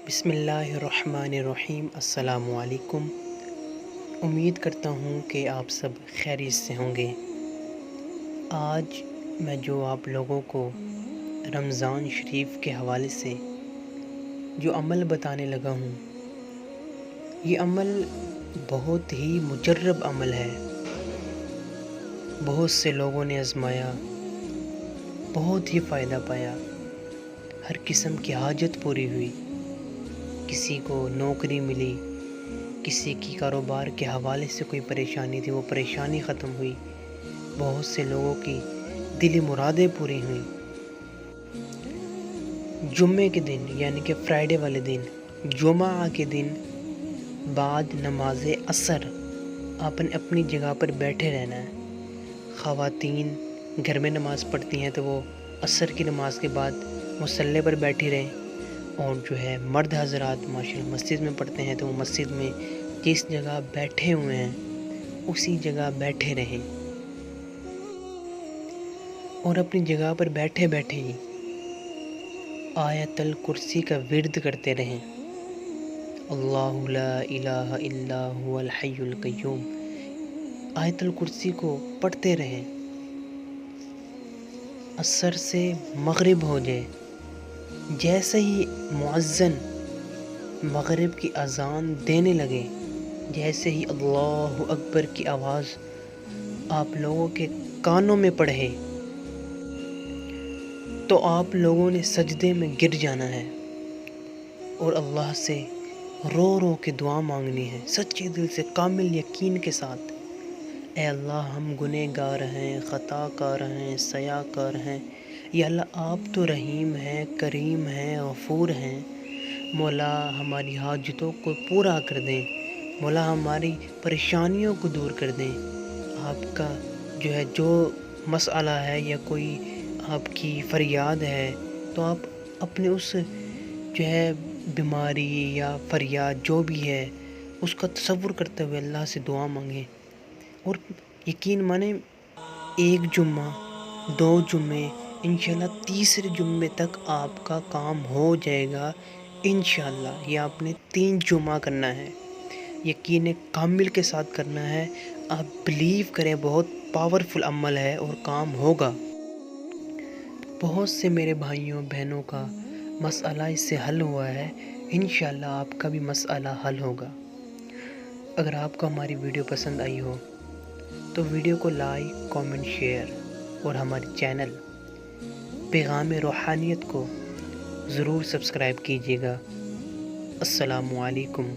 بسم اللہ الرحمن الرحیم۔ السلام علیکم۔ امید کرتا ہوں کہ آپ سب خیریت سے ہوں گے۔ آج میں جو آپ لوگوں کو رمضان شریف کے حوالے سے جو عمل بتانے لگا ہوں، یہ عمل بہت ہی مجرب عمل ہے۔ بہت سے لوگوں نے آزمایا، بہت ہی فائدہ پایا، ہر قسم کی حاجت پوری ہوئی، کسی کو نوکری ملی، کسی کی کاروبار کے حوالے سے کوئی پریشانی تھی وہ پریشانی ختم ہوئی، بہت سے لوگوں کی دلی مرادیں پوری ہوئیں۔ جمعے کے دن یعنی کہ فرائیڈے والے دن، جمعہ کے دن بعد نماز عصر آپ نے اپنی جگہ پر بیٹھے رہنا ہے۔ خواتین گھر میں نماز پڑھتی ہیں تو وہ عصر کی نماز کے بعد مصلی پر بیٹھی رہیں، اور جو ہے مرد حضرات ماشاءاللہ مسجد میں پڑھتے ہیں تو وہ مسجد میں جس جگہ بیٹھے ہوئے ہیں اسی جگہ بیٹھے رہیں، اور اپنی جگہ پر بیٹھے بیٹھے ہی آیت الکرسی کا ورد کرتے رہیں۔ اللہ لا الہ الا هو الحی القیوم، آیت الکرسی کو پڑھتے رہیں۔ عصر سے مغرب ہو جائے، جیسے ہی مؤذن مغرب کی اذان دینے لگے، جیسے ہی اللہ اکبر کی آواز آپ لوگوں کے کانوں میں پڑے تو آپ لوگوں نے سجدے میں گر جانا ہے اور اللہ سے رو رو کے دعا مانگنی ہے، سچے دل سے، کامل یقین کے ساتھ۔ اے اللہ، ہم گنہگار ہیں، خطا کار ہیں، سیاہ کار ہیں، یا اللہ آپ تو رحیم ہیں، کریم ہیں، غفور ہیں۔ مولا ہماری حاجتوں کو پورا کر دیں، مولا ہماری پریشانیوں کو دور کر دیں۔ آپ کا جو ہے جو مسئلہ ہے یا کوئی آپ کی فریاد ہے تو آپ اپنے اس جو ہے بیماری یا فریاد جو بھی ہے اس کا تصور کرتے ہوئے اللہ سے دعا مانگیں، اور یقین مانیں ایک جمعہ، دو جمعے، انشاءاللہ تیسرے جمعے تک آپ کا کام ہو جائے گا انشاءاللہ۔ یہ آپ نے 3 جمعہ کرنا ہے، یقین کامل کے ساتھ کرنا ہے۔ آپ بلیو کریں، بہت پاورفل عمل ہے اور کام ہوگا۔ بہت سے میرے بھائیوں بہنوں کا مسئلہ اس سے حل ہوا ہے، انشاءاللہ آپ کا بھی مسئلہ حل ہوگا۔ اگر آپ کو ہماری ویڈیو پسند آئی ہو تو ویڈیو کو لائک، کامنٹ، شیئر، اور ہمارے چینل پیغام روحانیت کو ضرور سبسکرائب کیجیے گا۔ السلام علیکم۔